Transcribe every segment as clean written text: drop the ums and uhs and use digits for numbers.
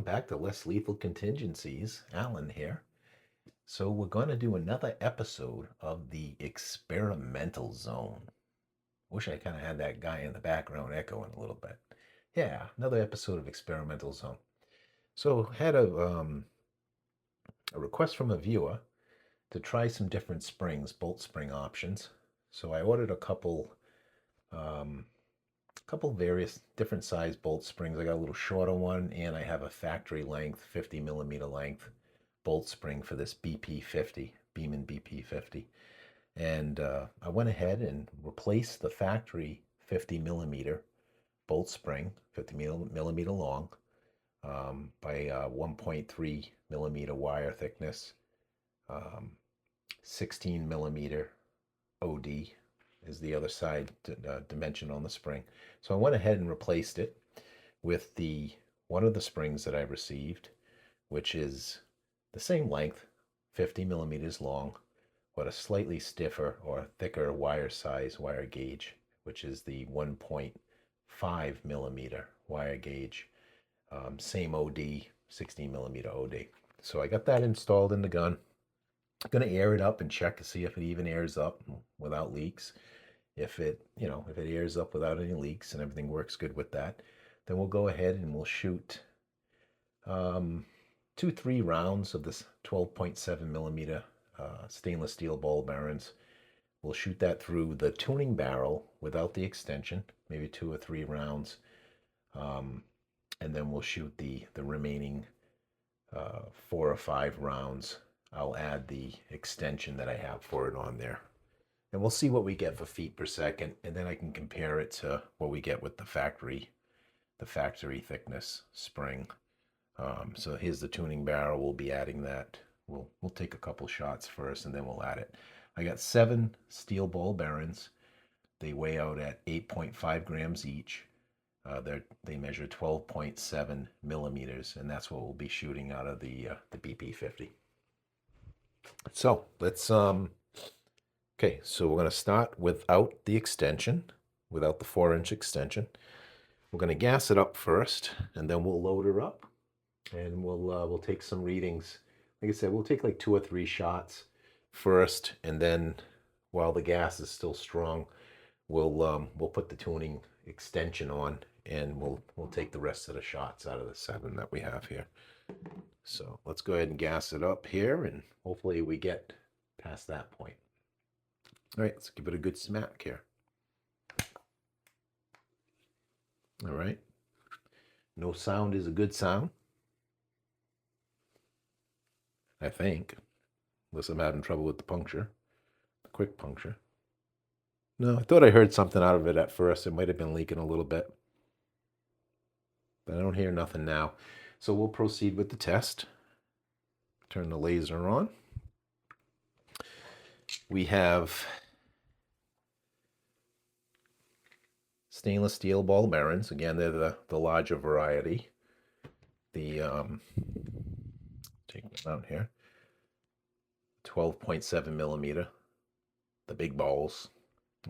welcome back to Less Lethal Contingencies. Alan here. So we're going to do another episode of the experimental zone. Wish I kind of had that guy in the background echoing a little bit. Yeah, another episode of experimental zone. So had a request from a viewer to try some different springs, bolt spring options. So I ordered a couple various different size bolt springs. I got a little shorter one, and I have a factory length, 50 millimeter length bolt spring for this BP50, Beeman BP50. And I went ahead and replaced the factory 50 millimeter bolt spring, 50 millimeter long, by 1.3 millimeter wire thickness, 16 millimeter OD is the other side dimension on the spring. So I went ahead and replaced it with one of the springs that I received, which is the same length, 50 millimeters long, but a slightly stiffer or thicker wire gauge, which is the 1.5 millimeter wire gauge. Same OD, 16 millimeter OD. So I got that installed in the gun. I'm going to air it up and check to see if it even airs up without leaks. If it airs up without any leaks and everything works good with that, then we'll go ahead and we'll shoot 2-3 rounds of this 12.7 millimeter stainless steel ball bearings. We'll shoot that through the tuning barrel without the extension, maybe 2 or 3 rounds, and then we'll shoot the remaining 4 or 5 rounds. I'll add the extension that I have for it on there. And we'll see what we get for feet per second, and then I can compare it to what we get with the factory thickness spring. So here's the tuning barrel. We'll be adding that. We'll take a couple shots first, and then we'll add it. I got 7 steel ball bearings. They weigh out at 8.5 grams each. They measure 12.7 millimeters, and that's what we'll be shooting out of the BP50. So let's okay, so we're going to start without the extension, without the 4-inch extension. We're going to gas it up first, and then we'll load her up, and we'll take some readings. Like I said, we'll take like 2 or 3 shots first, and then while the gas is still strong, we'll put the tuning extension on, and we'll take the rest of the shots out of the 7 that we have here. So let's go ahead and gas it up here, and hopefully we get past that point. All right, let's give it a good smack here. All right. No sound is a good sound, I think, unless I'm having trouble with the puncture, the quick puncture. No, I thought I heard something out of it at first. It might have been leaking a little bit, but I don't hear nothing now. So we'll proceed with the test. Turn the laser on. We have stainless steel ball bearings. Again, they're the larger variety. The take them out here. 12.7 millimeter. The big balls.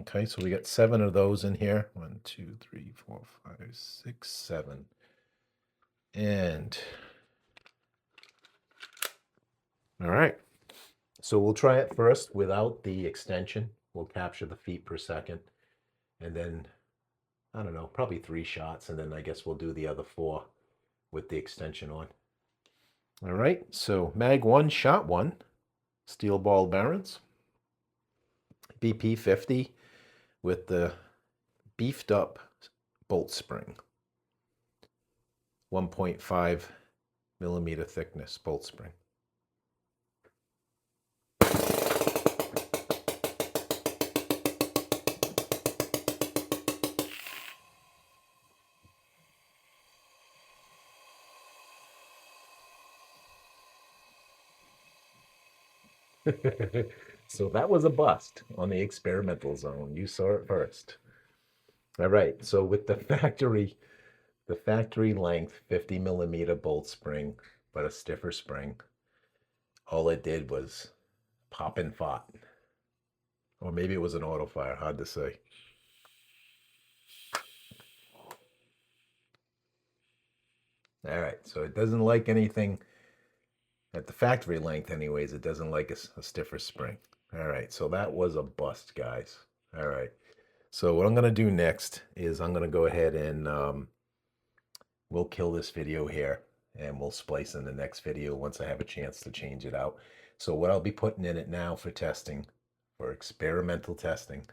Okay, so we got 7 of those in here. 1, 2, 3, 4, 5, 6, 7. And all right. So we'll try it first without the extension. We'll capture the feet per second, and then I don't know, probably 3 shots, and then I guess we'll do the other 4 with the extension on. All right, so mag 1, shot 1, steel ball bearings, BP50 with the beefed up bolt spring, 1.5 millimeter thickness bolt spring. So that was a bust on the experimental zone. You saw it first. All right, so with the factory length 50 millimeter bolt spring, but a stiffer spring, all it did was pop and fought. Or maybe it was an auto fire, hard to say. All right, so it doesn't like anything at the factory length anyways. It doesn't like a stiffer spring. All right, so that was a bust, guys. All right, so what I'm gonna do next is I'm gonna go ahead and we'll kill this video here and we'll splice in the next video once I have a chance to change it out. So what I'll be putting in it now for testing, for experimental testing,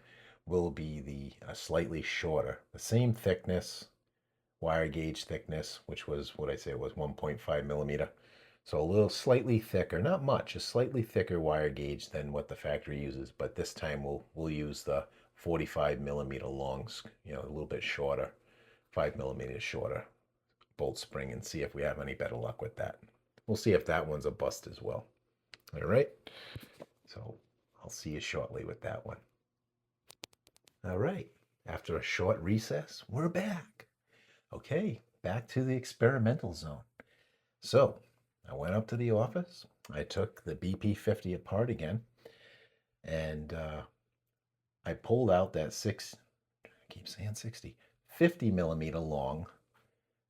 will be the slightly shorter, the same thickness, wire gauge thickness, which was what I say it was 1.5 millimeter. So a little slightly thicker, not much, a slightly thicker wire gauge than what the factory uses, but this time we'll use the 45 millimeter longs, you know, a little bit shorter, 5 millimeters shorter bolt spring, and see if we have any better luck with that. We'll see if that one's a bust as well. All right, so I'll see you shortly with that one. All right, after a short recess, we're back. Okay, back to the experimental zone. So I went up to the office, I took the BP50 apart again, and I pulled out that I keep saying 50 millimeter long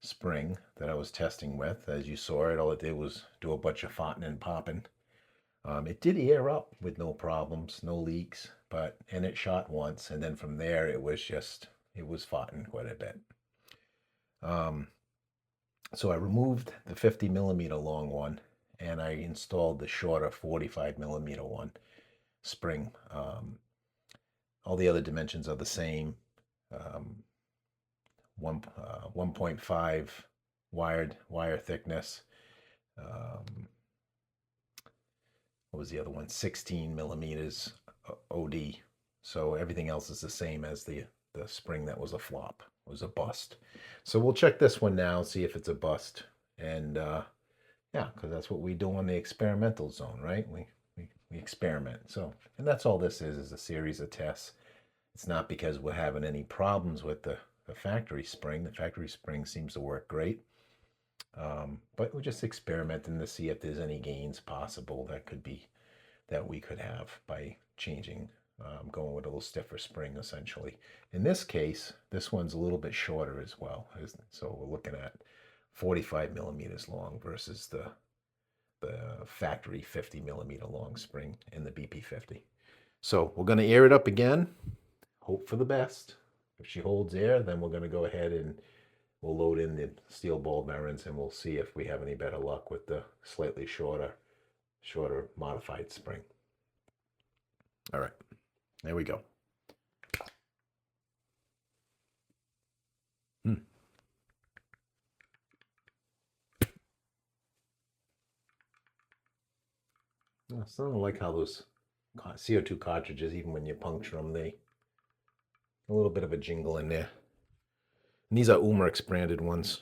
spring that I was testing with. As you saw it, all it did was do a bunch of farting and popping. It did air up with no problems, no leaks, and it shot once, and then from there it was farting quite a bit. So I removed the 50 millimeter long one and I installed the shorter 45 millimeter one spring. All the other dimensions are the same. 1.5 wire thickness. What was the other one? 16 millimeters OD. So everything else is the same as the spring that was a flop, was a bust. So we'll check this one now, see if it's a bust. And yeah, because that's what we do on the experimental zone, right? We experiment. So, and that's all this is a series of tests. It's not because we're having any problems with the factory spring. The factory spring seems to work great. But we're just experimenting to see if there's any gains possible that we could have by changing, going with a little stiffer spring essentially. In this case, this one's a little bit shorter as well. So we're looking at 45 millimeters long versus the factory 50 millimeter long spring in the BP50. So we're going to air it up again, hope for the best. If she holds air, then we're going to go ahead and we'll load in the steel ball bearings and we'll see if we have any better luck with the slightly shorter modified spring. All right, there we go. I still don't like how those CO2 cartridges, even when you puncture them, a little bit of a jingle in there. And these are Umerix branded ones.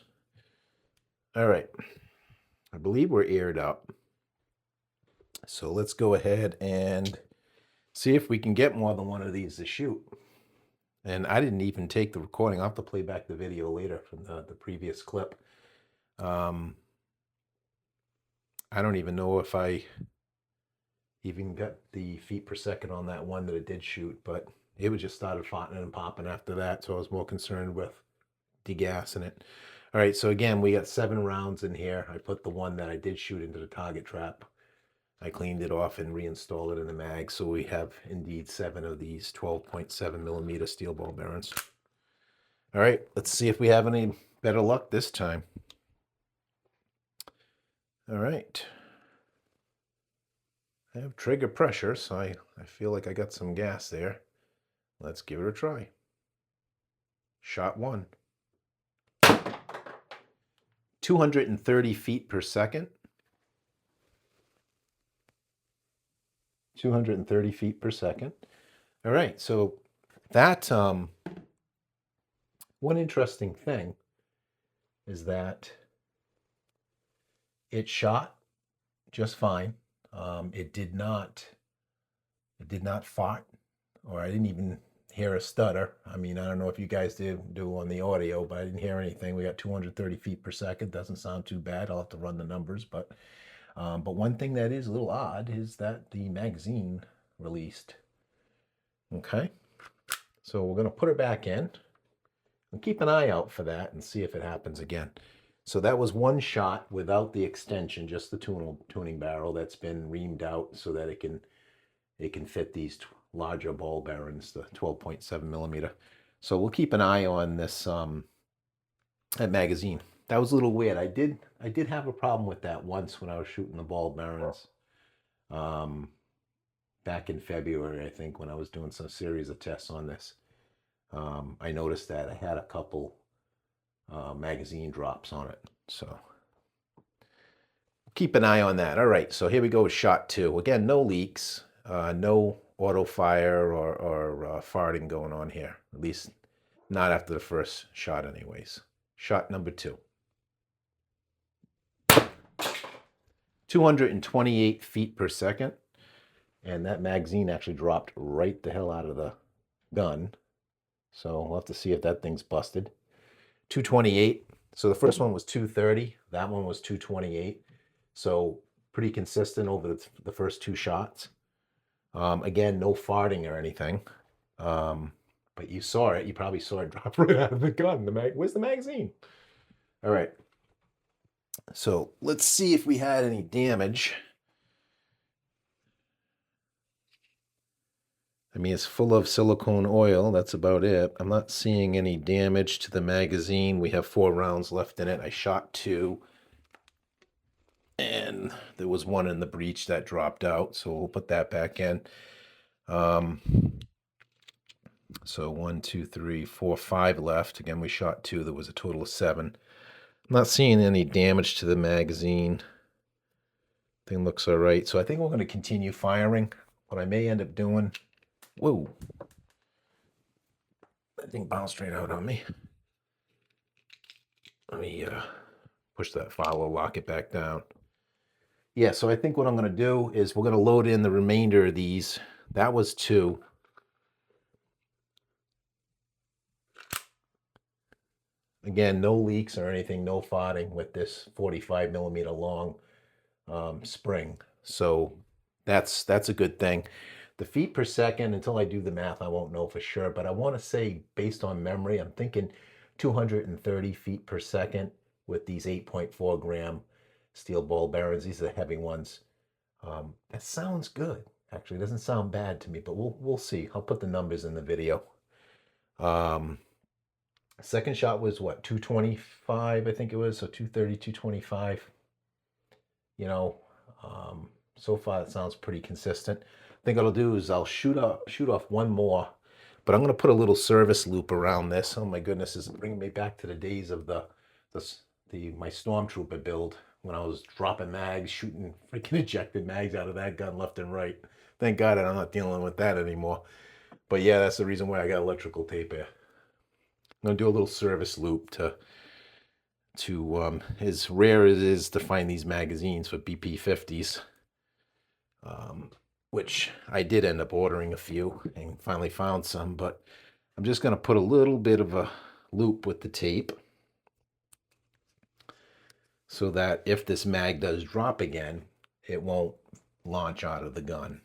All right, I believe we're aired up. So let's go ahead and see if we can get more than one of these to shoot. And I didn't even take the recording. I'll have to play back the video later from the previous clip. I don't even know if I even got the feet per second on that one that it did shoot, but it was just started farting and popping after that. So I was more concerned with degassing it. All right, so again, we got 7 rounds in here. I put the one that I did shoot into the target trap. I cleaned it off and reinstalled it in the mag. So we have indeed 7 of these 12.7 millimeter steel ball bearings. All right, let's see if we have any better luck this time. All right. I have trigger pressure, so I feel like I got some gas there. Let's give it a try. Shot 1. 230 feet per second. 230 feet per second. All right, so that, one interesting thing is that it shot just fine. It did not fart, or I didn't even hear a stutter. I mean, I don't know if you guys do on the audio, but I didn't hear anything. We got 230 feet per second. Doesn't sound too bad. I'll have to run the numbers, but one thing that is a little odd is that the magazine released. Okay, so we're going to put her back in and keep an eye out for that and see if it happens again. So that was one shot without the extension, just the tuning barrel that's been reamed out so that it can fit these larger ball bearings, the 12.7 millimeter. So we'll keep an eye on this that magazine. That was a little weird. I did have a problem with that once when I was shooting the ball bearings. Back in February, I think, when I was doing some series of tests on this. I noticed that I had a couple magazine drops on it. So keep an eye on that. All right, so here we go with shot 2. Again, no leaks, no auto fire or farting going on here. At least not after the first shot anyways. Shot number 2. 228 feet per second. And that magazine actually dropped right the hell out of the gun. So we'll have to see if that thing's busted. 228. So the first one was 230. That one was 228. So pretty consistent over the first 2 shots. Again, no farting or anything. But you saw it. You probably saw it drop right out of the gun. Where's the magazine? All right. So let's see if we had any damage. I mean, it's full of silicone oil. That's about it. I'm not seeing any damage to the magazine. We have 4 rounds left in it. I shot 2. And there was 1 in the breech that dropped out. So we'll put that back in. So 1, 2, 3, 4, 5 left. Again, we shot 2. There was a total of 7. I'm not seeing any damage to the magazine. Thing looks all right. So I think we're going to continue firing. What I may end up doing... Whoa. That thing bounced right out on me. Let me push that follow, lock it back down. Yeah, so I think what I'm going to do is we're going to load in the remainder of these. That was 2. Again, no leaks or anything, no farting with this 45 millimeter long spring. So that's a good thing. The feet per second, until I do the math, I won't know for sure, but I want to say, based on memory, I'm thinking 230 feet per second with these 8.4 gram steel ball bearings. These are the heavy ones. That sounds good. Actually, it doesn't sound bad to me, but we'll see. I'll put the numbers in the video. Second shot was what, 225, I think it was, so 230, 225. You know, so far it sounds pretty consistent. I think what I'll do is I'll shoot off 1 more, but I'm going to put a little service loop around this. Oh my goodness, this is bringing me back to the days of my Stormtrooper build when I was dropping mags, shooting freaking ejected mags out of that gun left and right. Thank God I'm not dealing with that anymore. But yeah, that's the reason why I got electrical tape here. I'm going to do a little service loop to as rare as it is to find these magazines for BP50s, which I did end up ordering a few and finally found some, but I'm just going to put a little bit of a loop with the tape so that if this mag does drop again, it won't launch out of the gun.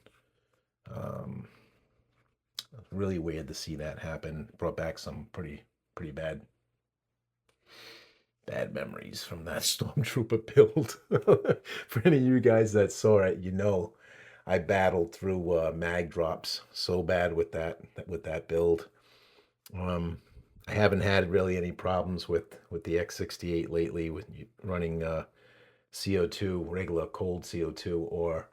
Really weird to see that happen. Brought back some pretty bad memories from that Stormtrooper build. For any of you guys that saw it, you know I battled through mag drops so bad with that build. I haven't had really any problems with the X68 lately with running CO2, regular cold CO2 or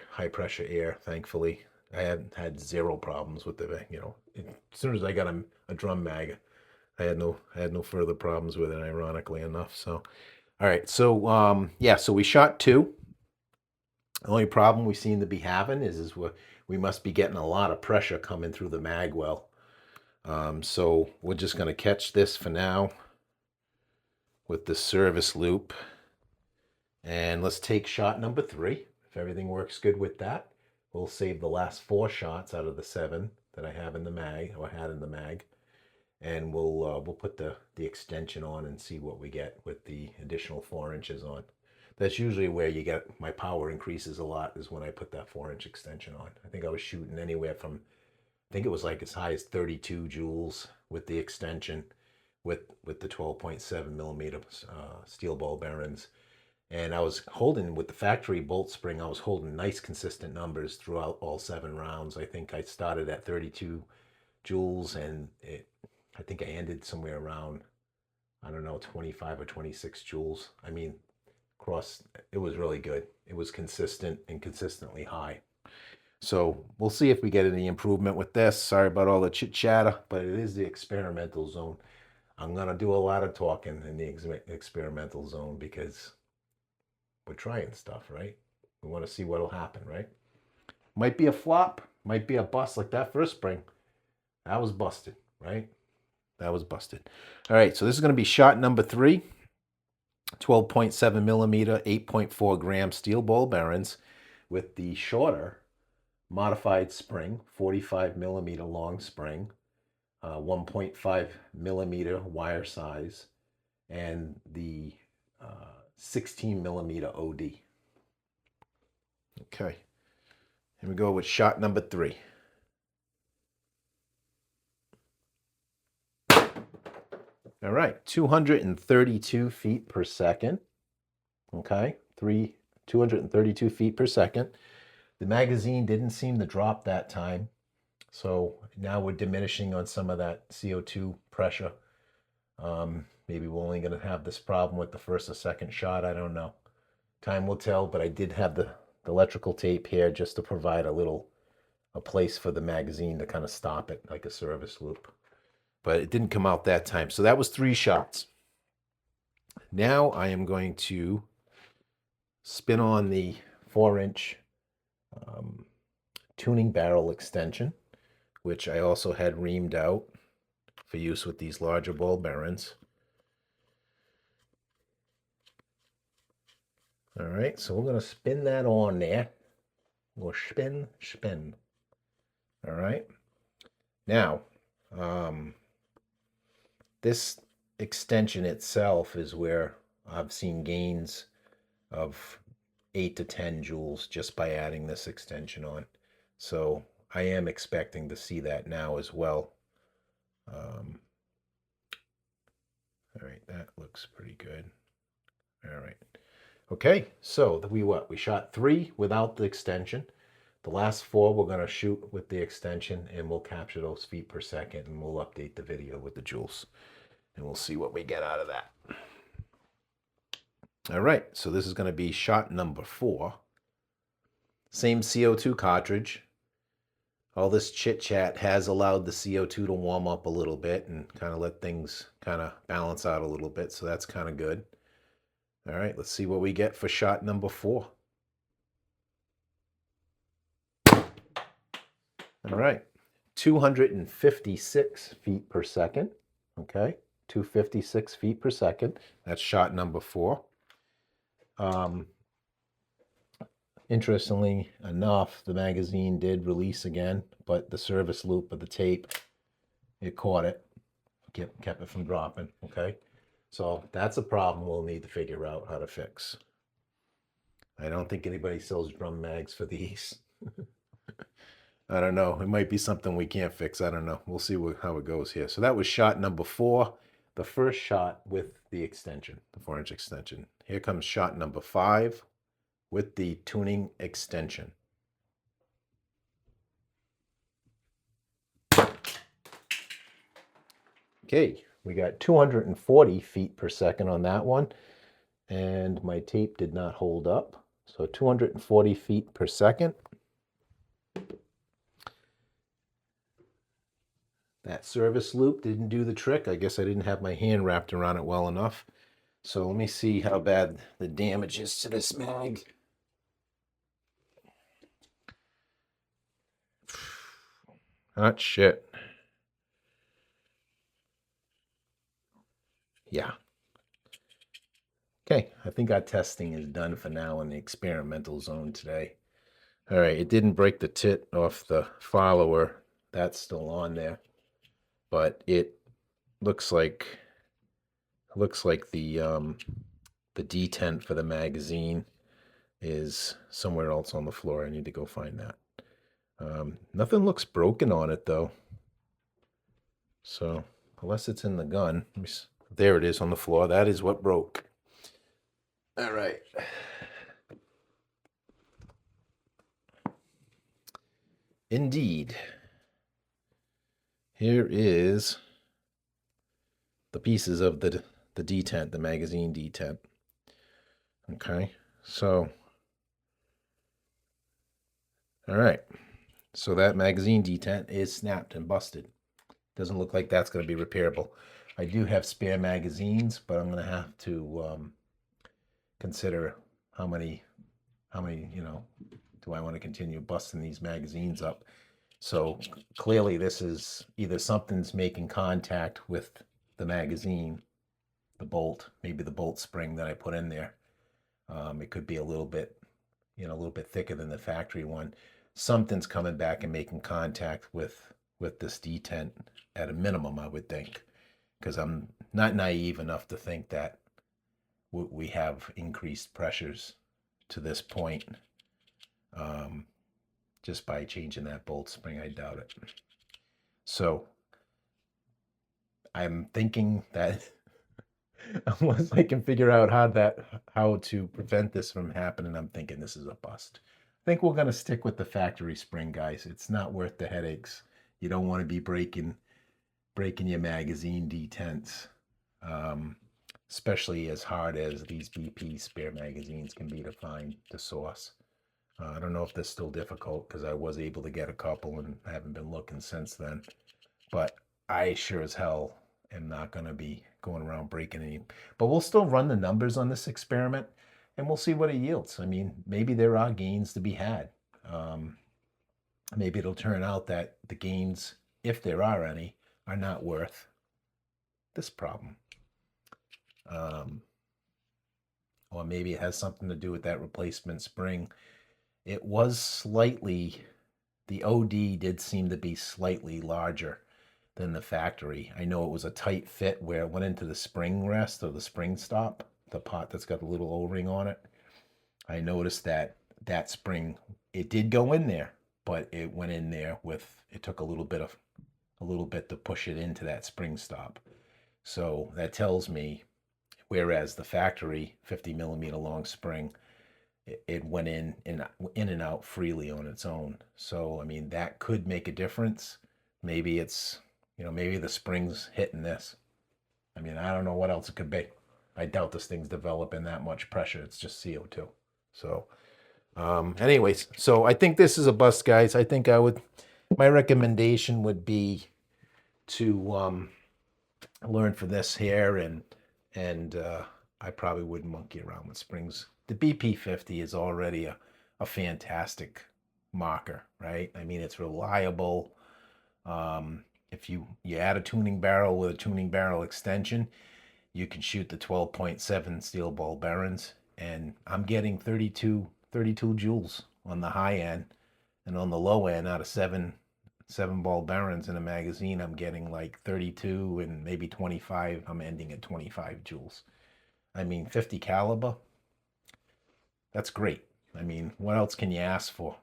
high pressure air. Thankfully, I haven't had 0 problems with the, you know, as soon as I got a drum mag, I had no further problems with it, ironically enough. So, all right. So, yeah, so we shot 2. The only problem we seem to be having is we must be getting a lot of pressure coming through the mag well. So we're just going to catch this for now with the service loop. And let's take shot number 3. If everything works good with that, we'll save the last 4 shots out of the 7 that I have in the mag, or had in the mag. And we'll put the extension on and see what we get with the additional 4 inches on. That's usually where you get my power increases a lot, is when I put that 4-inch extension on. I think I was shooting anywhere from, I think it was like as high as 32 joules with the extension, with the 12.7 millimeter steel ball bearings. And I was holding with the factory bolt spring, I was holding nice consistent numbers throughout all 7 rounds. I think I started at 32 joules and I think I ended somewhere around, I don't know, 25 or 26 joules. I mean, it was really good. It was consistent and consistently high. So we'll see if we get any improvement with this. Sorry about all the chit chatter, but it is the experimental zone. I'm going to do a lot of talking in the experimental zone because we're trying stuff, right? We want to see what'll happen, right? Might be a flop, might be a bust like that first spring. That was busted, right? That was busted. All right, so this is going to be shot number 3. 12.7 millimeter, 8.4 gram steel ball bearings with the shorter modified spring, 45 millimeter long spring, 1.5 millimeter wire size, and the 16 millimeter OD. Okay, here we go with shot number 3. All right, 232 feet per second. Okay, 232 feet per second. The magazine didn't seem to drop that time. So now we're diminishing on some of that CO2 pressure. Maybe we're only going to have this problem with the first or second shot. I don't know. Time will tell, but I did have the electrical tape here just to provide a place for the magazine to kind of stop it like a service loop. But it didn't come out that time. So that was 3 shots. Now I am going to spin on the 4-inch tuning barrel extension, which I also had reamed out for use with these larger ball bearings. All right, so we're going to spin that on there. We'll spin. All right. Now, this extension itself is where I've seen gains of 8 to 10 joules just by adding this extension on. So I am expecting to see that now as well. All right, that looks pretty good. All right. Okay, so we shot 3 without the extension. The last 4 we're going to shoot with the extension, and we'll capture those feet per second, and we'll update the video with the joules, and we'll see what we get out of that. All right, so this is going to be shot number 4. Same CO2 cartridge. All this chit chat has allowed the CO2 to warm up a little bit and kind of let things kind of balance out a little bit, so that's kind of good. All right, let's see what we get for shot number 4. All right, 256 feet per second. Okay, 256 feet per second. That's shot number 4. Interestingly enough, the magazine did release again, but the service loop of the tape, it caught it, kept it from dropping. Okay, so that's a problem we'll need to figure out how to fix. I don't think anybody sells drum mags for these. I don't know. It might be something we can't fix. I don't know. We'll see how it goes here. So that was shot number 4, the first shot with the extension, the 4-inch extension. Here comes shot number 5 with the tuning extension. Okay, we got 240 feet per second on that one, and my tape did not hold up. So 240 feet per second. That service loop didn't do the trick. I guess I didn't have my hand wrapped around it well enough. So let me see how bad the damage is to this mag. Hot shit. Yeah. Okay, I think our testing is done for now in the experimental zone today. All right, it didn't break the tit off the follower. That's still on there. But it looks like the detent for the magazine is somewhere else on the floor. I need to go find that. Nothing looks broken on it though. So unless it's in the gun. There it is on the floor. That is what broke. All right. Indeed. Here is the pieces of the detent, the magazine detent. Okay, so, all right. So that magazine detent is snapped and busted. Doesn't look like that's going to be repairable. I do have spare magazines, but I'm going to have to consider how many, do I want to continue busting these magazines up? So clearly this is either something's making contact with the magazine, the bolt, maybe the bolt spring that I put in there. It could be a little bit thicker than the factory one. Something's coming back and making contact with this detent at a minimum, I would think, because I'm not naive enough to think that we have increased pressures to this point just by changing that bolt spring. I doubt it. So I'm thinking that unless I can figure out how to prevent this from happening, I'm thinking this is a bust. I think we're going to stick with the factory spring, guys. It's not worth the headaches. You don't want to be breaking your magazine detents, especially as hard as these BP spare magazines can be to find the source. I don't know if that's still difficult because I was able to get a couple and I haven't been looking since then. But I sure as hell am not going to be going around breaking any. But we'll still run the numbers on this experiment and we'll see what it yields. I mean, maybe there are gains to be had. Maybe it'll turn out that the gains, if there are any, are not worth this problem. Or maybe it has something to do with that replacement spring. It was slightly, the OD did seem to be slightly larger than the factory. I know it was a tight fit where it went into the spring rest or the spring stop, the pot that's got the little O-ring on it. I noticed that spring, it did go in there, but it went in there it took a little bit to push it into that spring stop. So that tells me, whereas the factory 50 millimeter long spring, it went in and out freely on its own. So, I mean, that could make a difference. Maybe it's, maybe the spring's hitting this. I mean, I don't know what else it could be. I doubt this thing's developing that much pressure. It's just CO2. So, anyways, so I think this is a bust, guys. I think my recommendation would be to learn for this here, and I probably wouldn't monkey around with springs. The BP50 is already a fantastic marker, right? I mean, it's reliable. If you add a tuning barrel with a tuning barrel extension, you can shoot the 12.7 steel ball bearings, and I'm getting 32 joules on the high end, and on the low end, out of seven ball bearings in a magazine, I'm getting like 32 and maybe 25. I'm ending at 25 joules. I mean, 50 caliber, that's great. I mean, what else can you ask for,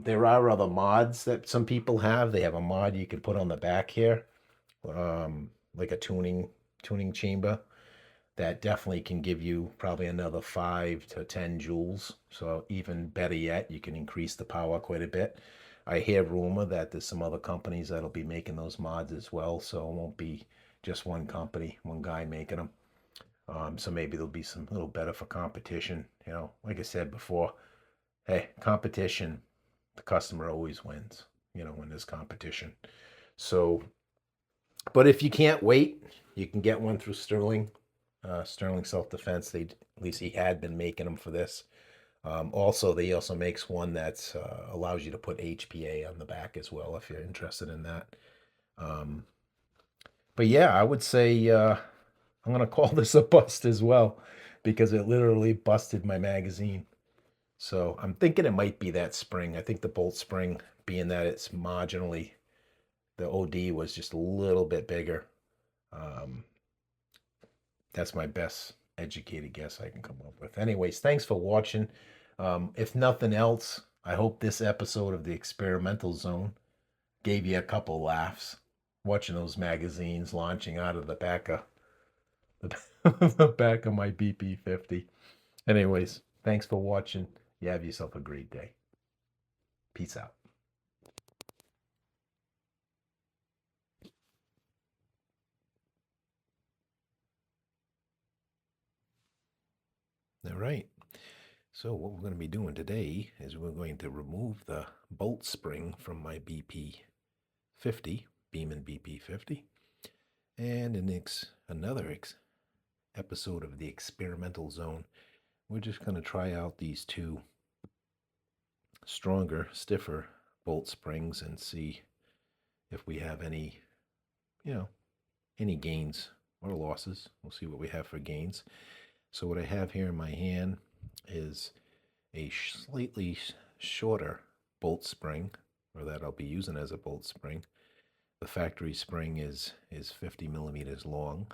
There are other mods that some people have. They have a mod you can put on the back here, like a tuning chamber that definitely can give you probably another 5 to 10 joules. So even better yet, you can increase the power quite a bit. I hear rumor that there's some other companies that'll be making those mods as well, so it won't be just one company, one guy making them. So maybe there'll be some little better for competition. Like I said before, hey, competition, the customer always wins, when there's competition. So, but if you can't wait, you can get one through Sterling Self-Defense. At least he had been making them for this. Also, they also makes one that allows you to put HPA on the back as well if you're interested in that. But yeah, I would say I'm going to call this a bust as well because it literally busted my magazine. So I'm thinking it might be that spring. I think the bolt spring, being that it's marginally, the OD was just a little bit bigger. That's my best educated guess I can come up with. Anyways, thanks for watching. If nothing else, I hope this episode of the Experimental Zone gave you a couple laughs. watching those magazines launching out of the back of the, the back of my BP50. Anyways, thanks for watching. You have yourself a great day. Peace out. All right. So what we're going to be doing today is we're going to remove the bolt spring from my BP50, Beeman BP50, and in another episode of the experimental zone, we're just going to try out these two stronger, stiffer bolt springs and see if we have any, any gains or losses. We'll see what we have for gains. So what I have here in my hand is a slightly shorter bolt spring, or that I'll be using as a bolt spring. The factory spring is 50 millimeters long,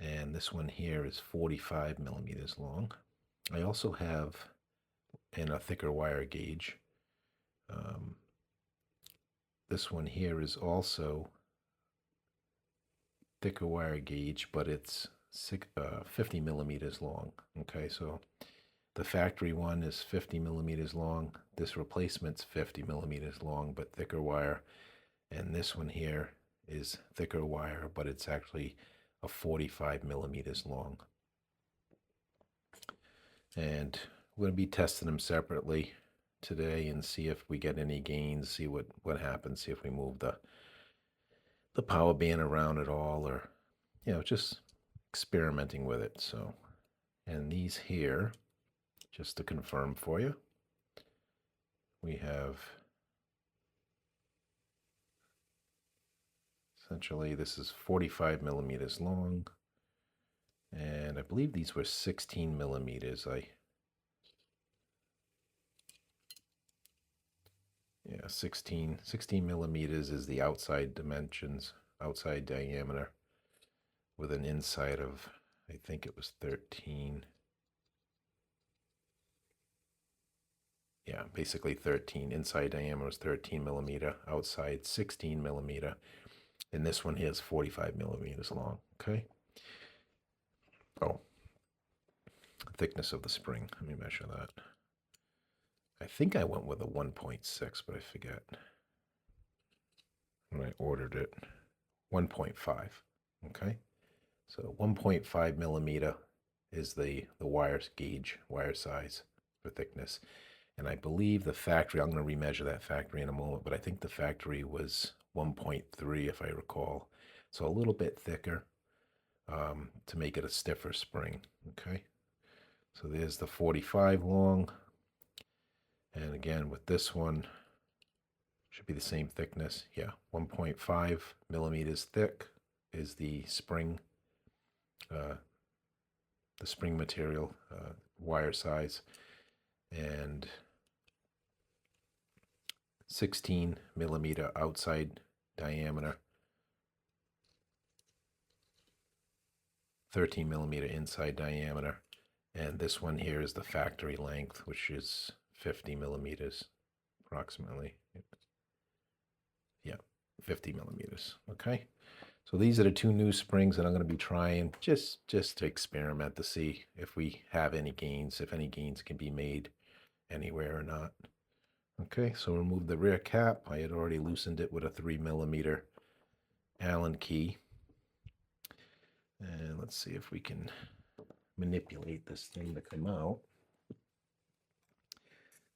and this one here is 45 millimeters long. I also have in a thicker wire gauge. This one here is also thicker wire gauge, but it's 50 millimeters long. Okay, so the factory one is 50 millimeters long. This replacement's 50 millimeters long, but thicker wire. And this one here is thicker wire, but it's actually a 45 millimeters long. And we're going to be testing them separately today and see if we get any gains, see what happens, see if we move the power band around at all, or, just experimenting with it. So, and these here, just to confirm for you, we have essentially, this is 45 millimeters long, and I believe these were 16 millimeters. Yeah, 16 millimeters is the outside dimensions, outside diameter, with an inside of, I think it was 13. Yeah, basically 13. Inside diameter was 13 millimeter, outside 16 millimeter. And this one here is 45 millimeters long, okay? Oh, thickness of the spring. Let me measure that. I think I went with a 1.6, but I forget when I ordered it. 1.5, okay? So 1.5 millimeter is the wire gauge, wire size for thickness. And I believe the factory, I'm going to remeasure that factory in a moment, but I think the factory was 1.3 if I recall. So a little bit thicker to make it a stiffer spring, okay? So there's the 45 long. And again, with this one, should be the same thickness. Yeah, 1.5 millimeters thick is the spring material, wire size, and 16 millimeter outside diameter, 13 millimeter inside diameter, and this one here is the factory length, which is 50 millimeters approximately. Yeah, 50 millimeters. Okay, so these are the two new springs that I'm going to be trying just to experiment to see if we have any gains, if any gains can be made anywhere or not. Okay, so remove the rear cap. I had already loosened it with a 3 millimeter Allen key. And let's see if we can manipulate this thing to come out.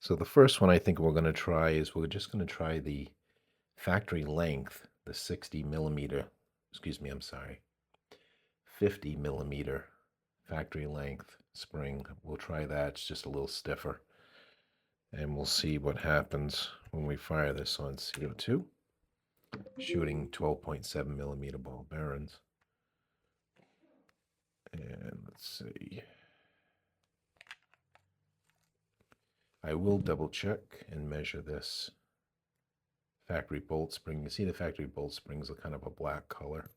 So the first one I think we're going to try is we're just going to try the factory length, the 60 millimeter, excuse me, I'm sorry, 50 millimeter factory length spring. We'll try that. It's just a little stiffer. And we'll see what happens when we fire this on CO2, shooting 12.7 millimeter ball bearings. And let's see. I will double check and measure this factory bolt spring. You see the factory bolt springs are kind of a black color.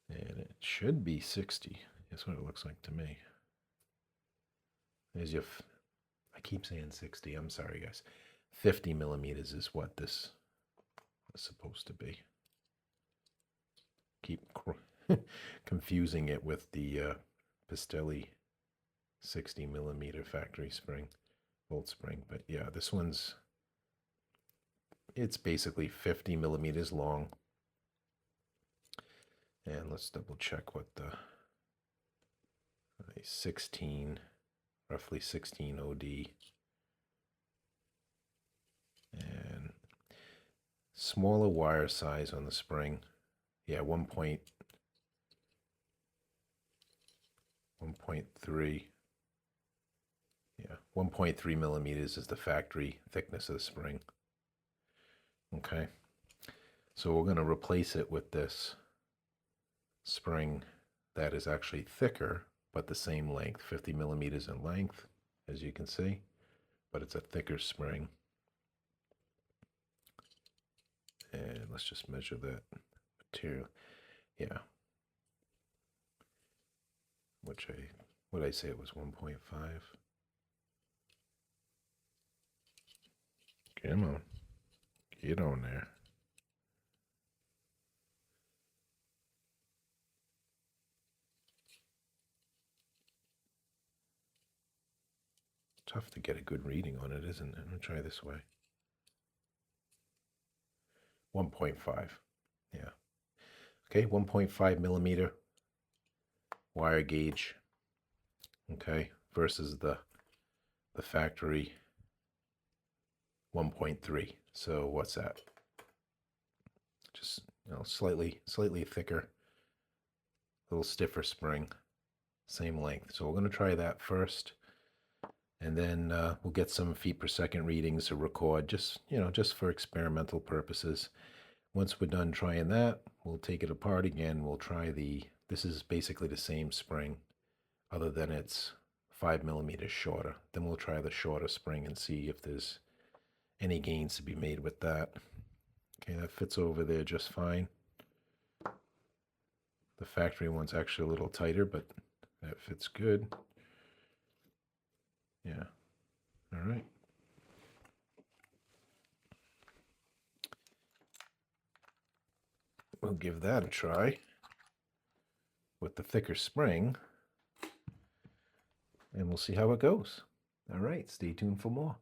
And it should be 60. That's what it looks like to me. There's your, I keep saying 60. I'm sorry, guys. 50 millimeters is what this is supposed to be. Keep confusing it with the Pistelli 60 millimeter factory spring, bolt spring. But yeah, this one's, it's basically 50 millimeters long. And let's double check what the 16, roughly 16 OD. And smaller wire size on the spring. Yeah, 1.3. Yeah, 1.3 millimeters is the factory thickness of the spring. Okay, so we're going to replace it with this spring that is actually thicker, but the same length, 50 millimeters in length, as you can see, but it's a thicker spring. And let's just measure that material. Yeah. What did I say it was 1.5? Come on. Get on there. Tough to get a good reading on it, isn't it? I'm going to try this way. 1.5. Yeah. Okay, 1.5 millimeter wire gauge. Okay, versus the factory 1.3. So what's that? Just, slightly thicker, a little stiffer spring, same length. So we're going to try that first, and then we'll get some feet per second readings to record, just for experimental purposes. Once we're done trying that, we'll take it apart again. We'll try this is basically the same spring, other than it's 5 millimeters shorter. Then we'll try the shorter spring and see if there's any gains to be made with that. Okay, that fits over there just fine. The factory one's actually a little tighter, but that fits good. Yeah. All right. We'll give that a try with the thicker spring, and we'll see how it goes. All right, stay tuned for more.